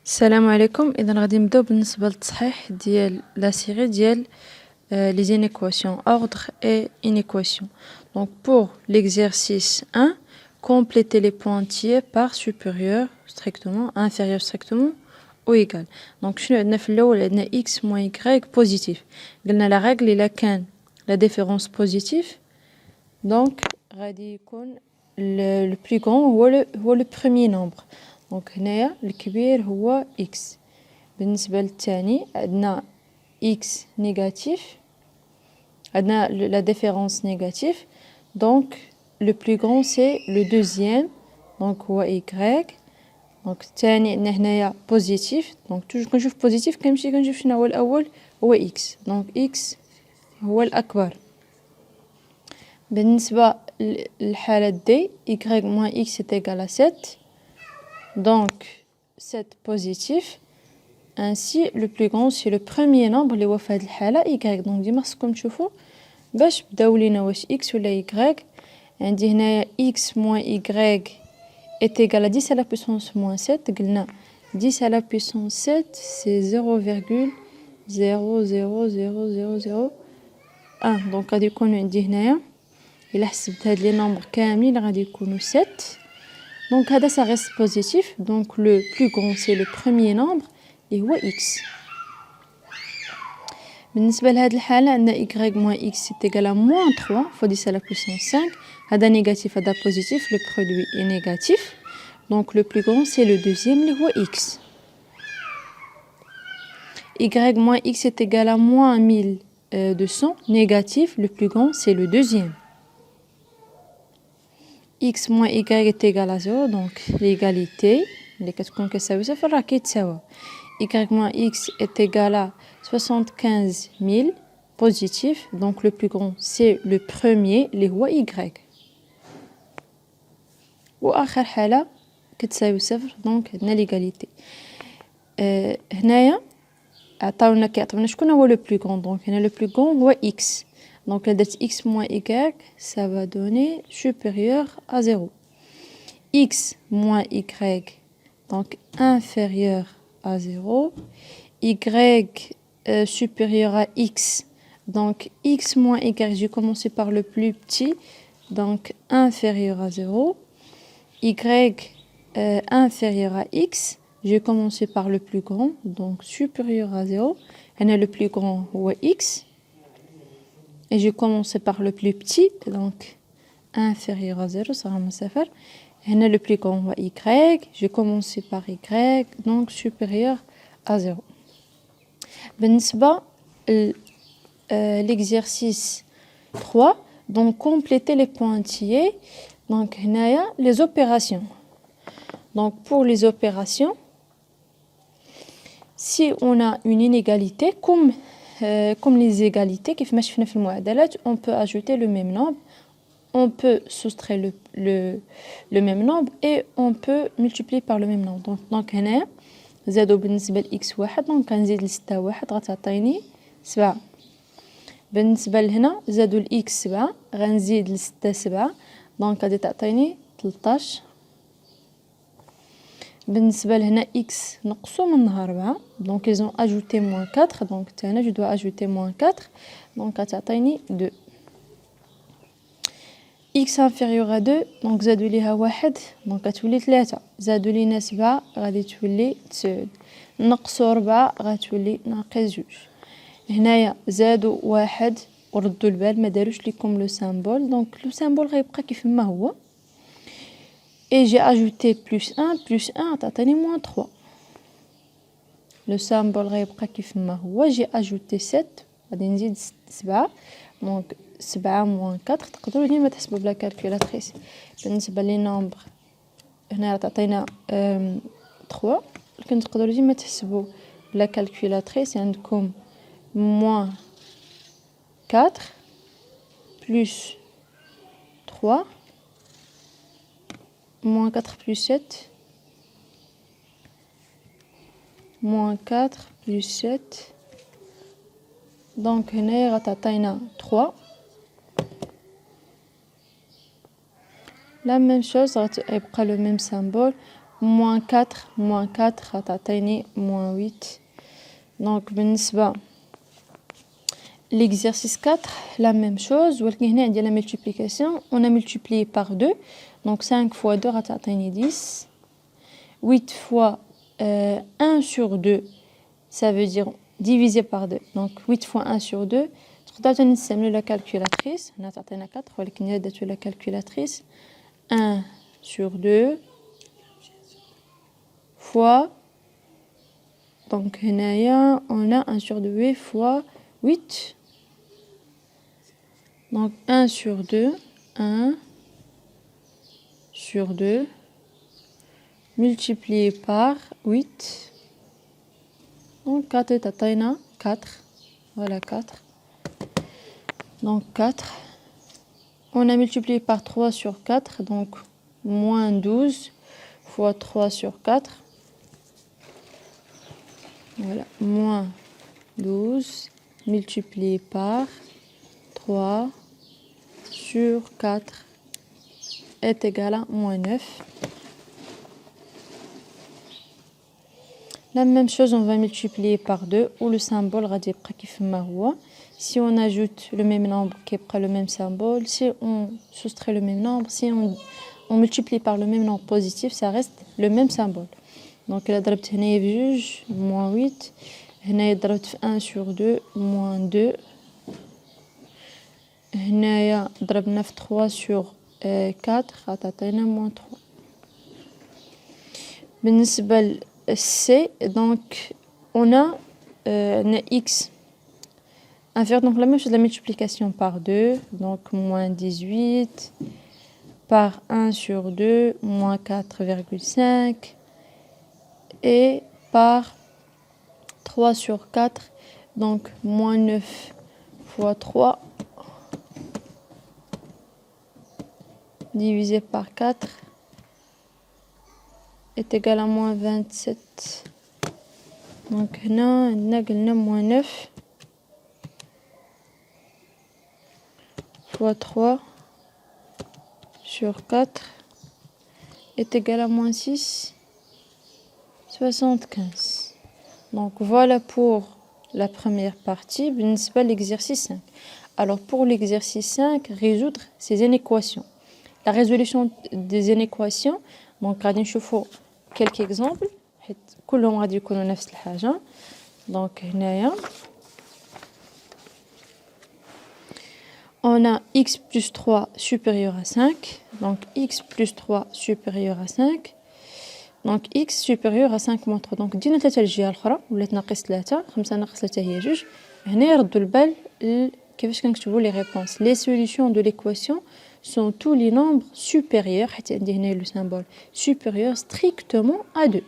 السلام عليكم. اذا غادي نبداو بالنسبه للتصحيح ديال لا سيري ديال les inéquations ordre et inéquation. Donc pour l'exercice 1, compléter les pointillés par supérieur strictement, inférieur strictement ou égal. Donc شنو عندنا في الاول؟ عندنا x moins y positif. قلنا la règle الا كان la différence positive donc غادي يكون le plus grand هو le premier nombre. دونك هنايا الكبير هو x. بالنسبة للثاني عندنا x négatif, عندنا la différence négative, donc le plus grand c'est le deuxième, donc هو y. دونك الثاني عندنا هنايا positif, donc toujours كنشوف positif كنمشي كنشوف شنو هو الأول هو x, donc x هو الأكبر. بالنسبة للحالة D, y moins x est égal à 7. Donc 7 positif. Ainsi le plus grand c'est le premier nombre اللي هو في هذه الحالة y. donc ديما خصكم تشوفوا باش بداو لينا واش x ولا y. عندي هنايا x moins y est égal à 10 à la puissance moins 7. قلنا 10 à la puissance 7 c'est 0,0000001. donc غادي يكون عندي هنايا إلا حسبت هاد لي نومبر كاملين غادي يكونوا 7. Donc هذا ça reste positif. Donc le plus grand c'est le premier nombre اللي هو x. بالنسبة لهاد الحالة عندنا y moins x c'est égal à moins 3 fois 10 à la puissance 5. هذا négatif هذا positif, le produit est négatif. Donc le plus grand c'est le deuxième اللي هو x. y moins x est égal à moins 1200, négatif, le plus grand c'est le deuxième. x moins y est égal à 0, donc l'égalité اللي كتكون كتساوي صفر راه كيتساوى. y moins x est égal à 75000 positif, donc le plus grand c'est le premier اللي هو y. واخر حالة كتساوي صفر، دونك عندنا ليغاليتي. هنايا كيعطيونا شكون هو لو بلو غون. دونك هنا لو بلو غون هو x. Donc, la dette x moins y, ça va donner supérieur à 0. X moins y, donc inférieur à 0. Y supérieur à x. Donc, x moins y, j'ai commencé par le plus petit, donc inférieur à 0. Y inférieur à x, j'ai commencé par le plus grand, donc supérieur à 0. Et le plus grand, ou x. Et j'ai commencé par le plus petit, donc inférieur à 0, ça va me faire. Et le plus grand, y. J'ai commencé par y, donc supérieur à 0. بالنسبة l'exercice 3, donc compléter les pointillés. Donc هنايا les opérations. Donc pour les opérations, si on a une inégalité comme les égalités كيف ما شفنا في المعادلات, on peut ajouter le même nombre, on peut soustraire le même nombre et on peut multiplier par le même nombre. donc هنا زادو بالنسبة ل x واحد, donc غنزيد ل 6 واحد غتعطيني 7. بالنسبة لهنا زادو ل x 7 غنزيد ل 6 7, donc غادي تعطيني 13. بالنسبة لهنا x نقصو منها 4, donc ils ont ajouté moins 4, donc تانا je dois ajouter moins 4, donc غتعطيني 2. x inférieur à 2, donc زادو ليها واحد, donc غتولي 3. زادو لينا 7 غادي تولي 9. نقصو 4 غتولي ناقص 2. هنايا زادو واحد وردوا البال ما داروش ليكم لو سامبول, donc لو سامبول غيبقى كيف ما هو. Et j'ai ajouté plus 1 تعطيني moins 3. Le symbole غيبقى كيف ما هو. J'ai ajouté 7 غادي نزيد 7, donc 7 moins 4 تقدروا ديما تحسبوا بلا كالكولاتريس. بالنسبة لي نومبر هنا تعطينا 3, لكن تقدروا ديما تحسبوا بلا كالكولاتريس. عندكم moins 4 plus 3 moins 4 plus 7, moins 4 plus 7, donc هنا غتعطينا 3. la même chose غيبقى le même symbole, moins 4 غتعطيني moins 8. Donc بالنسبة l'exercice 4 la même chose, ولكن هنا عندي la multiplication, on a multiplié par 2. Donc 5 fois 2 غتعطيني 10. 8 fois 1 sur 2, ça veut dire divisé par 2. Donc 8 fois 1 sur 2. تقدر نستعملوا la calculatrice. هنا تعطينا 4 ولكن هي درتو la calculatrice. 1 sur 2 fois, donc هنايا on a 1 sur 2 fois 8. Donc 1 sur 2, 1 sur 2 multiplié par 8. Donc 4 تعطينا 4. Voilà 4. Donc 4. On a multiplié par 3 sur 4, donc moins 12 fois 3 sur 4. Voilà, moins 12 multiplié par 3 sur 4 est égal à moins 9. La même chose, on va multiplier par 2 où le symbole غادي يبقى كيف ما هو. Si on ajoute le même nombre qui est le même symbole, si on soustrait le même nombre, si on multiplie par le même nombre positif, ça reste le même symbole. Donc là ضربت هنايا بجوج moins 8, هنايا ضربت في 1 sur 2 moins 2, هنايا ضربنا في 3 sur 4 غتعطينا moins 3. بالنسبة ل C, donc on a x inférieur, donc la même chose, la multiplication par 2, donc moins 18 par 1 sur 2, moins 4,5 et par 3 sur 4, donc moins 9 fois 3 divisé par 4 est égal à moins 27. Donc هنا قلنا moins 9 fois 3 sur 4 est égal à moins 6, 75. Donc voilà pour la première partie, بالنسبة l'exercice 5. Alors pour l'exercice 5, résoudre ces inéquations. La résolution des inéquations, donc غادي نشوفوا quelques exemples حيت كلهم غادي يكونوا نفس الحاجة. Donc هنايا on a x plus 3 supérieur à 5. Donc x plus 3 supérieur à 5. Donc x supérieur à 5 moins 3. Donc دينا 3 الجهة الأخرى ولات ناقص 3. 5 ناقص 3 هي 2. هنا يردوا البال كيفاش كنكتبوا les réponses. Les solutions de l'équation sont tous les nombres supérieurs, حيت عندي هنا le symbole supérieur strictement à 2.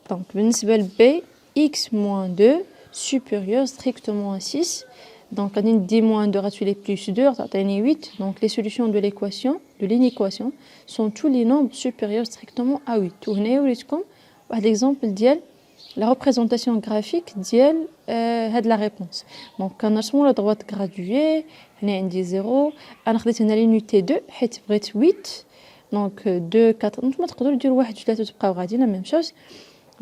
Donc بالنسبة ل B, x moins 2 supérieur strictement à 6. Donc غادي ندي moins 2 غتولي plus 2 تعطيني 8. Donc les solutions de l'équation, de l'inéquation sont tous les nombres supérieurs strictement à 8. وهنايا وريتكم واحد exemple ديال la représentation graphique ديال هاد la réponse. Donc كنرسموا la droite graduée. هنا عندي 0. انا خديت هنا l'unité 2 حيت بغيت 8. Donc 2 4 نتوما تقدروا ديروا 1 و 3 وتبقاو غادي la même chose.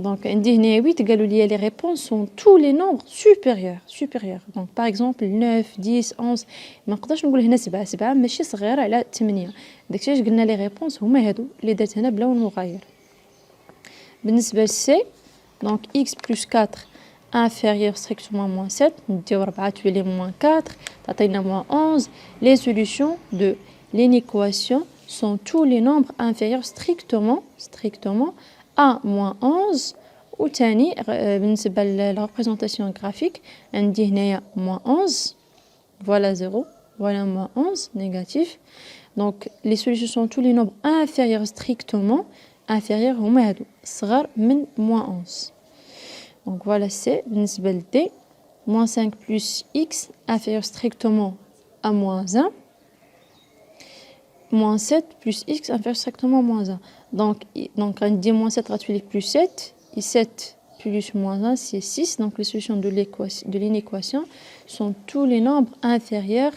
Donc عندي هنا 8 قالوا لي les réponses sont tous les nombres supérieurs. Donc par exemple 9 10 11. ما نقدرش نقول هنا 7 ماشي صغيره على 8. داكشي علاش قلنا les réponses هما هادو اللي درت هنا بلون مغاير. بالنسبه ل C, donc x plus 4 inférieur strictement moins 7, نديو 4 تولي moins 4 تعطينا moins 11. Les solutions de l'inéquation sont tous les nombres inférieurs strictement à moins 11. وثاني بالنسبة la représentation graphique عندي هنايا moins 11. Voilà 0, voilà moins 11 négatif. Donc les solutions sont tous les nombres inférieurs strictement inférieurs هما هادو صغار من moins 11. Donc voilà c'est بالنسبة ل D, moins 5 plus x inférieur strictement à moins 1. Moins 7 plus x inférieur strictement à moins 1. Donc on dit moins 7 غتولي plus 7. Et 7 plus moins 1, c'est 6. Donc les solutions de l'inéquation sont tous les nombres inférieurs,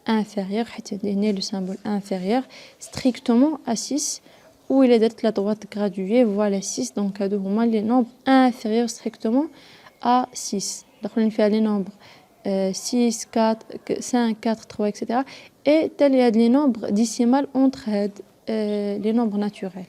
le symbole inférieur, strictement à 6. ou il est la droite graduée, voilà 6. Donc, هادو هما les nombres inférieurs strictement à 6. Donc, on fait les nombres 6, 4, 5, 4, 3, etc. Et tel y a les nombres décimales entre les nombres naturels.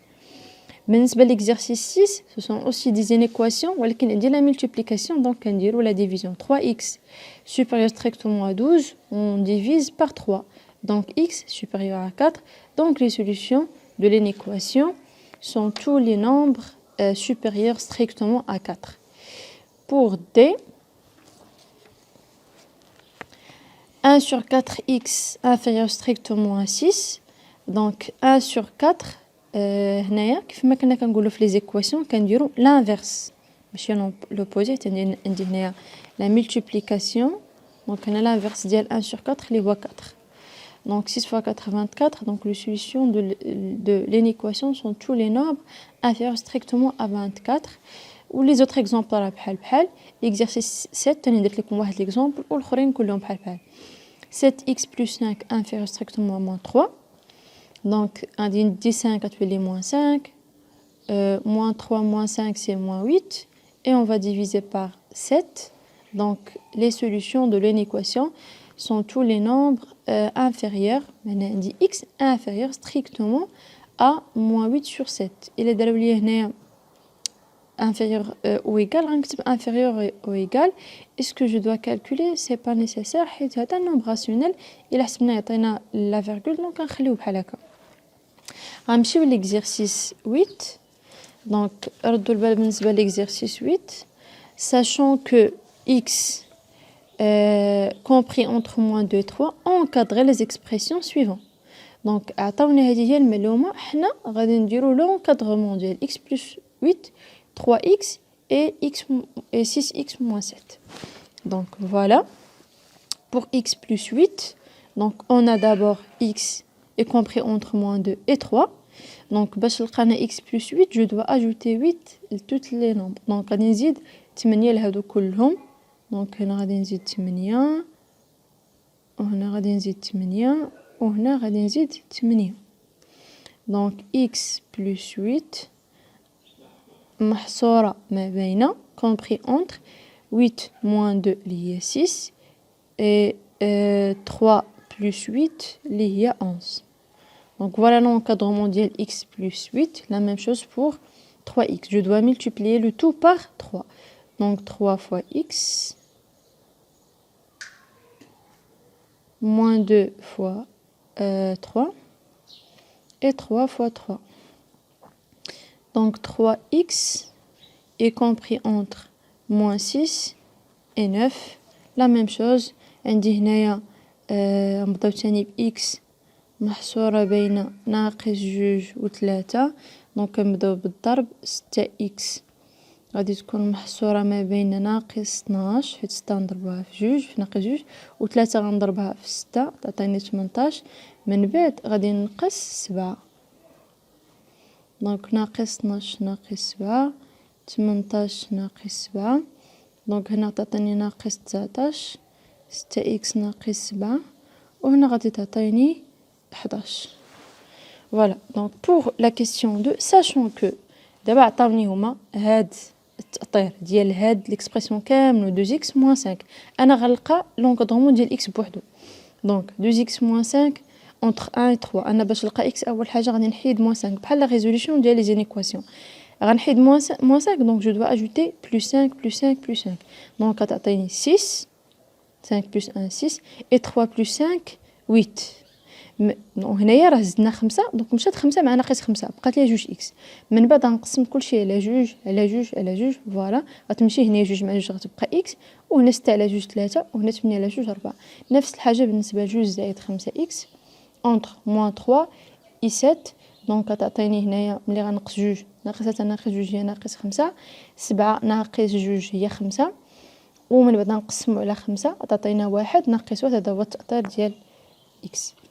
بالنسبة l'exercice 6, ce sont aussi des inéquations, ولكن عندي la multiplication, donc on dirait la division. 3x supérieur strictement à 12, on divise par 3. Donc x supérieur à 4. Donc les solutions de l'inéquation sont tous les nombres supérieurs strictement à 4. Pour D, 1 sur 4x inférieur strictement à 6. Donc 1 sur 4, هنايا كيف ما كنا كنقولوا في les équations كنديروا l'inverse ماشي l'opposé. عندي هنايا la multiplication, donc هنا l'inverse ديال 1 sur 4 اللي هو 4. Donc 6 fois 4, 24. Donc les solutions de l'équation sont tous les nombres inférieurs strictement à 24. Ou les autres exemples بحال بحال. Exercice 7 تاني درت لكم واحد l'exemple والآخرين كلهم بحال بحال. 7x plus 5 inférieur strictement à moins 3. Donc, on dit 5 à moins 5. Moins 3, moins 5, c'est moins 8. Et on va diviser par 7. Donc, les solutions de l'équation sont tous les nombres inférieurs. Maintenant, on dit x inférieur strictement à moins 8 sur 7. Il est d'abord inférieur ou égal. Inférieur ou égal. Est-ce que je dois calculer? C'est pas nécessaire. C'est un nombre rationnel. Il a la virgule. Donc, on va faire ça. غنمشيو l'exercice 8. Donc ردوا البال بالنسبه l'exercice 8, sachant que x compris entre moins 2 et 3, encadrer les expressions suivantes. Donc عطاونا هذه هي المعلومه, حنا غادي نديروا l'encadrement ديال x plus 8, 3x et x et 6x moins 7. Donc voilà pour x plus 8. Donc on a d'abord x est compris entre moins 2 et 3. Donc, باش لقانا x plus 8, je dois ajouter 8 à tous les nombres. Donc, غادي نزيد 8 لهادو كلهم. Donc, هنا غادي نزيد 8 وهنا غادي نزيد 8 وهنا غادي نزيد 8. Donc, x plus 8 محصورة ما بين compris entre 8 moins 2 اللي هي 6 et 3 plus 8 اللي هي 11. Donc voilà l'encadrement de x plus 8. La même chose pour 3x. Je dois multiplier le tout par 3. Donc 3 fois x moins 2 fois 3 et 3 fois 3. Donc 3x est compris entre moins 6 et 9. La même chose. عندي هنايا نبداو تاني بx محصورة بين ناقص 2 و 3. دونك كنبداو بالضرب 6x غادي تكون محصورة ما بين ناقص 12 حيت 6 نضربوها في 2 في ناقص 2 و 3 غنضربها في 6 تعطيني 18. من بعد غادي نقص 7. دونك ناقص 12 ناقص 7 18 ناقص 7. دونك هنا تعطيني ناقص 19. 6x ناقص 7 وهنا غادي تعطيني 11. Voilà, donc pour la question 2, sachant que d'abord عطاوني هما هاد التأطير ديال هاد l'expression كامل 2x moins 5. أنا غنلقى l'encadrement ديال x بوحدو. Donc 2x moins 5 entre 1 et 3. أنا باش نلقى x أول حاجة غادي نحيد moins 5 بحال la résolution ديال les inéquations. غنحيد moins 5, donc je dois ajouter plus 5 plus 5 plus 5. Donc غتعطيني 6. 5 plus 1 6 et 3 plus 5 8. هنايا راه زدنا 5. دونك مشات 5 مع ناقص 5 بقات لي 2 اكس. من بعد غنقسم كلشي على 2 على 2 على 2. فوالا غتمشي هنا 2 مع 2 غتبقى اكس وهنا 6 على 2 3 وهنا 8 على 2 4. نفس الحاجه بالنسبه ل 2 زائد 5 اكس entre moins 3 et 7. دونك غتعطيني هنايا ملي غنقص 2 ناقص 3 ناقص 2 هي ناقص 5. 7 ناقص 2 هي 5 ومن بعد نقسمو على 5 تعطينا 1 ناقص 1. هذا هو التأطير ديال x.